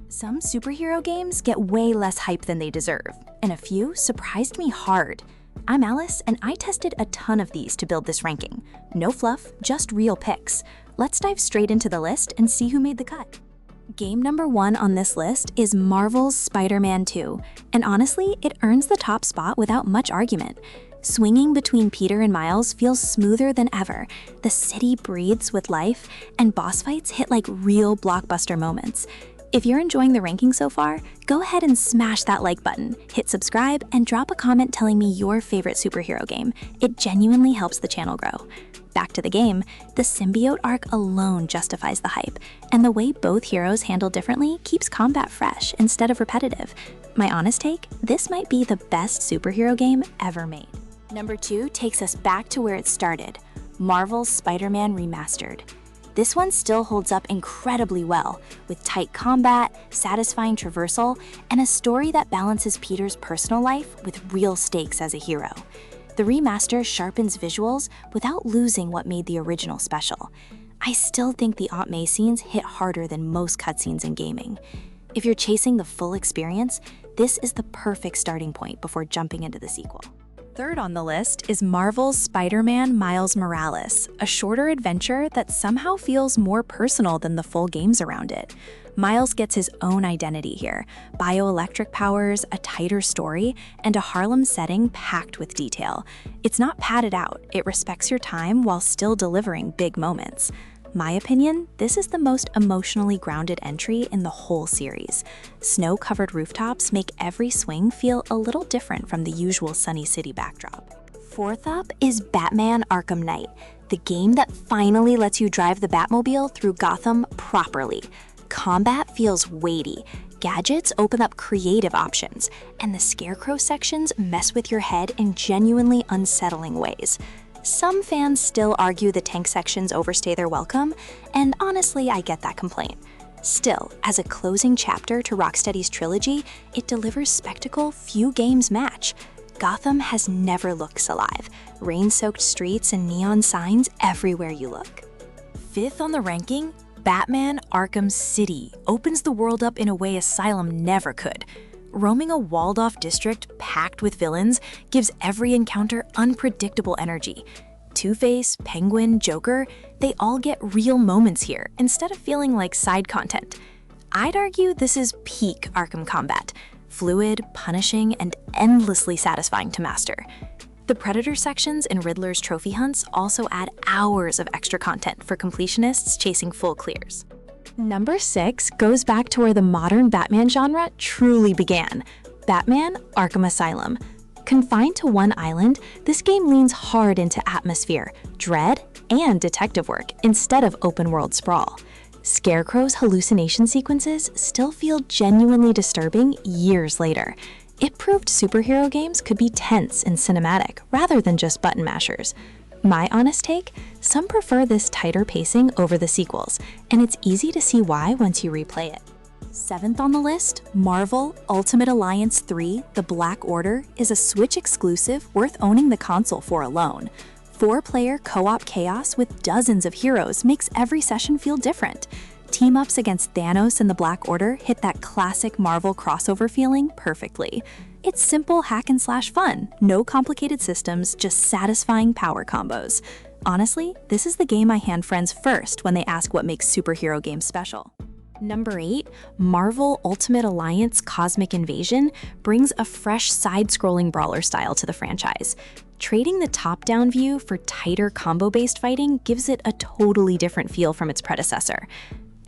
Some superhero games get way less hype than they deserve, and a few surprised me hard. I'm Alice, and I tested a ton of these to build this ranking. No fluff, just real picks. Let's dive straight into the list and see who made the cut. Game number 1 on this list is Marvel's Spider-Man 2, and honestly, it earns the top spot without much argument. Swinging between Peter and Miles feels smoother than ever. The city breathes with life, and boss fights hit like real blockbuster moments. If you're enjoying the ranking so far, go ahead and smash that like button, hit subscribe, and drop a comment telling me your favorite superhero game. It genuinely helps the channel grow. Back to the game, the symbiote arc alone justifies the hype, and the way both heroes handle differently keeps combat fresh instead of repetitive. My honest take, this might be the best superhero game ever made. Number 2 takes us back to where it started, Marvel's Spider-Man Remastered. This one still holds up incredibly well, with tight combat, satisfying traversal, and a story that balances Peter's personal life with real stakes as a hero. The remaster sharpens visuals without losing what made the original special. I still think the Aunt May scenes hit harder than most cutscenes in gaming. If you're chasing the full experience, this is the perfect starting point before jumping into the sequel. Third on the list is Marvel's Spider-Man Miles Morales, a shorter adventure that somehow feels more personal than the full games around it. Miles gets his own identity here, bioelectric powers, a tighter story, and a Harlem setting packed with detail. It's not padded out, it respects your time while still delivering big moments. My opinion, this is the most emotionally grounded entry in the whole series. Snow-covered rooftops make every swing feel a little different from the usual sunny city backdrop. Fourth up is Batman Arkham Knight, the game that finally lets you drive the Batmobile through Gotham properly. Combat feels weighty, gadgets open up creative options, and the Scarecrow sections mess with your head in genuinely unsettling ways. Some fans still argue the tank sections overstay their welcome, and honestly, I get that complaint. Still, as a closing chapter to Rocksteady's trilogy, it delivers spectacle few games match. Gotham has never looked so alive, rain-soaked streets and neon signs everywhere you look. Fifth on the ranking, Batman Arkham City opens the world up in a way Asylum never could. Roaming a walled-off district packed with villains gives every encounter unpredictable energy. Two-Face, Penguin, Joker, they all get real moments here instead of feeling like side content. I'd argue this is peak Arkham combat, fluid, punishing, and endlessly satisfying to master. The Predator sections and Riddler's trophy hunts also add hours of extra content for completionists chasing full clears. Number 6 goes back to where the modern Batman genre truly began, Batman Arkham Asylum. Confined to one island, this game leans hard into atmosphere, dread, and detective work instead of open-world sprawl. Scarecrow's hallucination sequences still feel genuinely disturbing years later. It proved superhero games could be tense and cinematic rather than just button mashers. My honest take, some prefer this tighter pacing over the sequels, and it's easy to see why once you replay it. 7th on the list, Marvel Ultimate Alliance 3: The Black Order is a Switch exclusive worth owning the console for alone. 4-player co-op chaos with dozens of heroes makes every session feel different. Team-ups against Thanos and the Black Order hit that classic Marvel crossover feeling perfectly. It's simple hack-and-slash fun, no complicated systems, just satisfying power combos. Honestly, this is the game I hand friends first when they ask what makes superhero games special. Number 8, Marvel Ultimate Alliance Cosmic Invasion brings a fresh side-scrolling brawler style to the franchise. Trading the top-down view for tighter combo-based fighting gives it a totally different feel from its predecessor.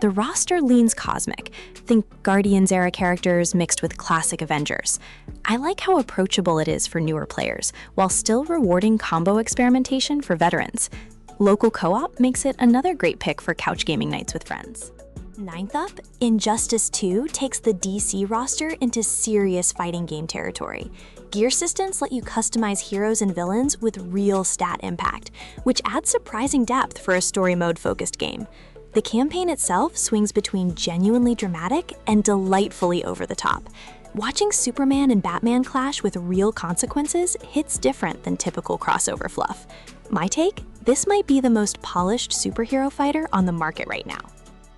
The roster leans cosmic. Think Guardians-era characters mixed with classic Avengers. I like how approachable it is for newer players, while still rewarding combo experimentation for veterans. Local co-op makes it another great pick for couch gaming nights with friends. 9th up, Injustice 2 takes the DC roster into serious fighting game territory. Gear systems let you customize heroes and villains with real stat impact, which adds surprising depth for a story mode-focused game. The campaign itself swings between genuinely dramatic and delightfully over the top. Watching Superman and Batman clash with real consequences hits different than typical crossover fluff. My take? This might be the most polished superhero fighter on the market right now.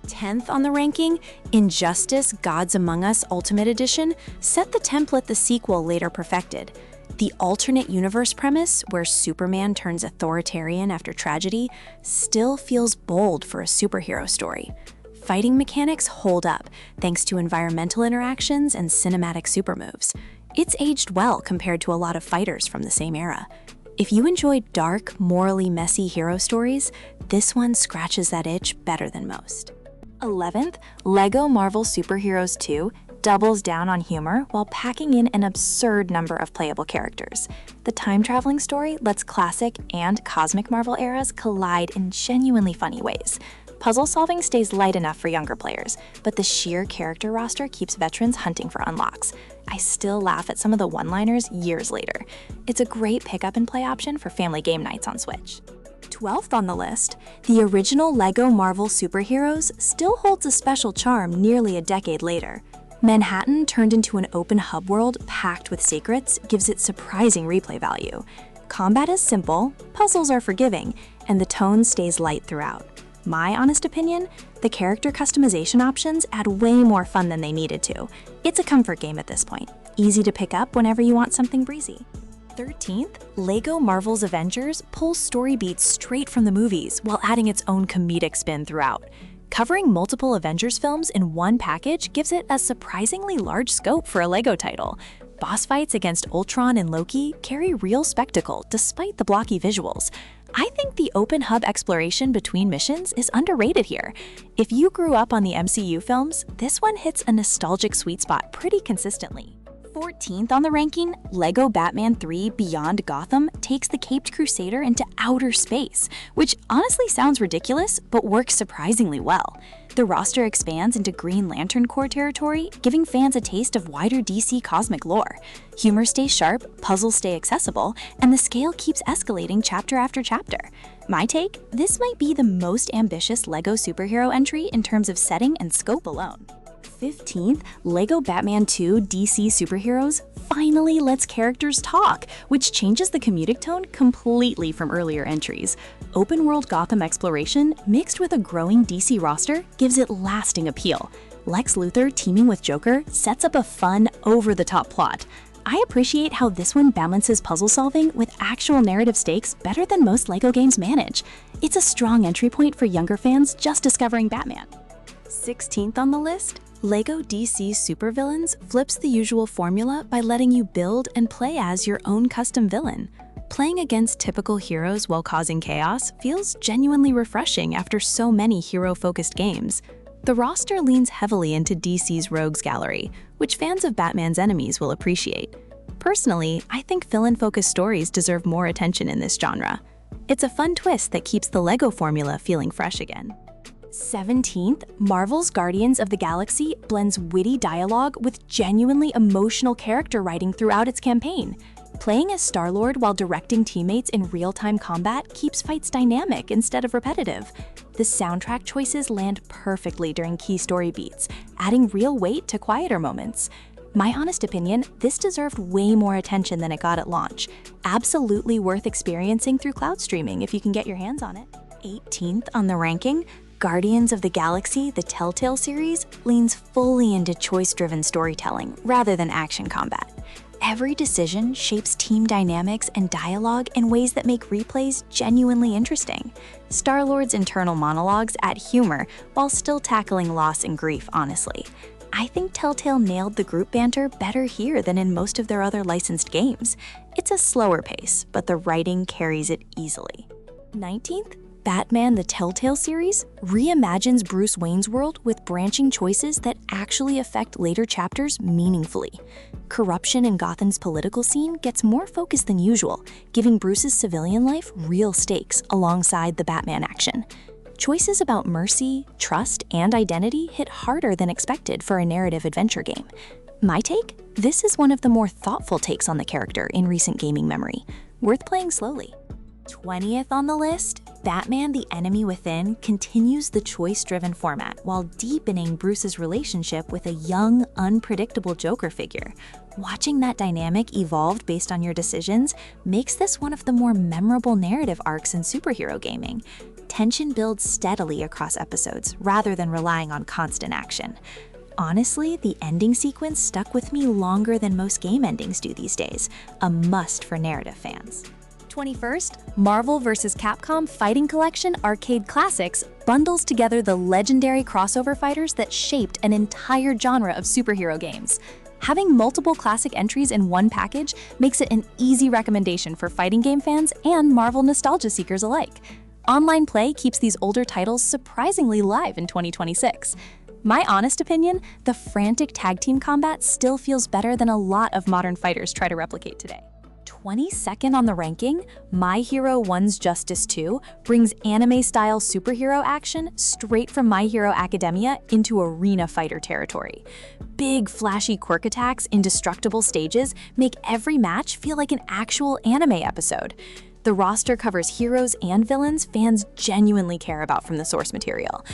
10th on the ranking, Injustice: Gods Among Us Ultimate Edition set the template the sequel later perfected. The alternate universe premise, where Superman turns authoritarian after tragedy, still feels bold for a superhero story. Fighting mechanics hold up, thanks to environmental interactions and cinematic super moves. It's aged well compared to a lot of fighters from the same era. If you enjoy dark, morally messy hero stories, this one scratches that itch better than most. 11th, LEGO Marvel Superheroes 2 doubles down on humor while packing in an absurd number of playable characters. The time-traveling story lets classic and cosmic Marvel eras collide in genuinely funny ways. Puzzle solving stays light enough for younger players, but the sheer character roster keeps veterans hunting for unlocks. I still laugh at some of the one-liners years later. It's a great pick-up-and-play option for family game nights on Switch. 12th on the list, the original LEGO Marvel Superheroes still holds a special charm nearly a decade later. Manhattan turned into an open hub world packed with secrets gives it surprising replay value. Combat is simple, puzzles are forgiving, and the tone stays light throughout. My honest opinion, the character customization options add way more fun than they needed to. It's a comfort game at this point, easy to pick up whenever you want something breezy. 13th, LEGO Marvel's Avengers pulls story beats straight from the movies while adding its own comedic spin throughout. Covering multiple Avengers films in one package gives it a surprisingly large scope for a LEGO title. Boss fights against Ultron and Loki carry real spectacle despite the blocky visuals. I think the open hub exploration between missions is underrated here. If you grew up on the MCU films, this one hits a nostalgic sweet spot pretty consistently. 14th on the ranking, LEGO Batman 3 Beyond Gotham takes the Caped Crusader into outer space, which honestly sounds ridiculous, but works surprisingly well. The roster expands into Green Lantern Corps territory, giving fans a taste of wider DC cosmic lore. Humor stays sharp, puzzles stay accessible, and the scale keeps escalating chapter after chapter. My take? This might be the most ambitious LEGO superhero entry in terms of setting and scope alone. 15th, LEGO Batman 2 DC Superheroes finally lets characters talk, which changes the comedic tone completely from earlier entries. Open-world Gotham exploration mixed with a growing DC roster gives it lasting appeal. Lex Luthor teaming with Joker sets up a fun, over-the-top plot. I appreciate how this one balances puzzle solving with actual narrative stakes better than most LEGO games manage. It's a strong entry point for younger fans just discovering Batman. 16th on the list, LEGO DC Supervillains flips the usual formula by letting you build and play as your own custom villain. Playing against typical heroes while causing chaos feels genuinely refreshing after so many hero-focused games. The roster leans heavily into DC's Rogues Gallery, which fans of Batman's enemies will appreciate. Personally, I think villain-focused stories deserve more attention in this genre. It's a fun twist that keeps the LEGO formula feeling fresh again. 17th, Marvel's Guardians of the Galaxy blends witty dialogue with genuinely emotional character writing throughout its campaign. Playing as Star-Lord while directing teammates in real-time combat keeps fights dynamic instead of repetitive. The soundtrack choices land perfectly during key story beats, adding real weight to quieter moments. My honest opinion, this deserved way more attention than it got at launch. Absolutely worth experiencing through cloud streaming if you can get your hands on it. 18th on the ranking, Guardians of the Galaxy, the Telltale Series, leans fully into choice-driven storytelling rather than action combat. Every decision shapes team dynamics and dialogue in ways that make replays genuinely interesting. Star-Lord's internal monologues add humor while still tackling loss and grief honestly. I think Telltale nailed the group banter better here than in most of their other licensed games. It's a slower pace, but the writing carries it easily. 19th, Batman the Telltale Series reimagines Bruce Wayne's world with branching choices that actually affect later chapters meaningfully. Corruption in Gotham's political scene gets more focused than usual, giving Bruce's civilian life real stakes alongside the Batman action. Choices about mercy, trust, and identity hit harder than expected for a narrative adventure game. My take? This is one of the more thoughtful takes on the character in recent gaming memory, worth playing slowly. 20th on the list, Batman: The Enemy Within continues the choice-driven format while deepening Bruce's relationship with a young, unpredictable Joker figure. Watching that dynamic evolve based on your decisions makes this one of the more memorable narrative arcs in superhero gaming. Tension builds steadily across episodes rather than relying on constant action. Honestly, the ending sequence stuck with me longer than most game endings do these days, a must for narrative fans. 21st, Marvel vs. Capcom Fighting Collection Arcade Classics bundles together the legendary crossover fighters that shaped an entire genre of superhero games. Having multiple classic entries in one package makes it an easy recommendation for fighting game fans and Marvel nostalgia seekers alike. Online play keeps these older titles surprisingly live in 2026. My honest opinion, the frantic tag team combat still feels better than a lot of modern fighters try to replicate today. 22nd on the ranking, My Hero One's Justice 2 brings anime-style superhero action straight from My Hero Academia into arena fighter territory. Big, flashy Quirk attacks, indestructible stages make every match feel like an actual anime episode. The roster covers heroes and villains fans genuinely care about from the source material.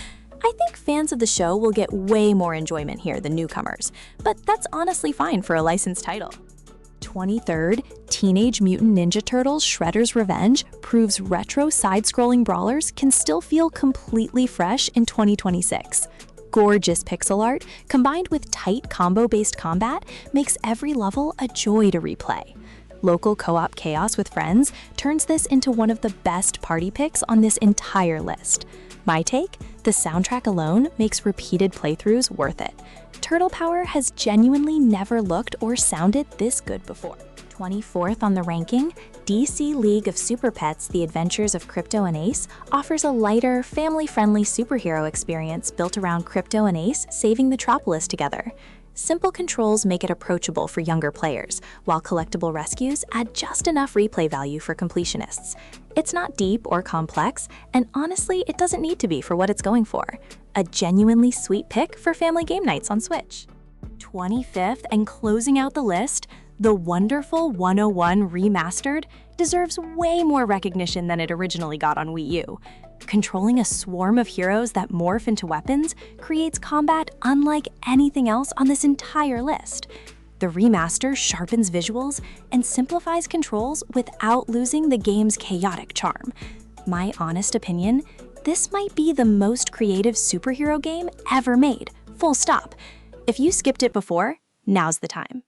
I think fans of the show will get way more enjoyment here than newcomers, but that's honestly fine for a licensed title. 23rd, Teenage Mutant Ninja Turtles Shredder's Revenge proves retro side-scrolling brawlers can still feel completely fresh in 2026. Gorgeous pixel art, combined with tight combo-based combat, makes every level a joy to replay. Local co-op chaos with friends turns this into one of the best party picks on this entire list. My take? The soundtrack alone makes repeated playthroughs worth it. Turtle Power has genuinely never looked or sounded this good before. 24th on the ranking, DC League of Super Pets: The Adventures of Krypto and Ace offers a lighter, family-friendly superhero experience built around Krypto and Ace saving the Metropolis together. Simple controls make it approachable for younger players, while collectible rescues add just enough replay value for completionists. It's not deep or complex, and honestly, it doesn't need to be for what it's going for. A genuinely sweet pick for family game nights on Switch. 25th and closing out the list, the wonderful 101 Remastered deserves way more recognition than it originally got on Wii U. Controlling a swarm of heroes that morph into weapons creates combat unlike anything else on this entire list. The remaster sharpens visuals and simplifies controls without losing the game's chaotic charm. My honest opinion, this might be the most creative superhero game ever made, full stop. If you skipped it before, now's the time.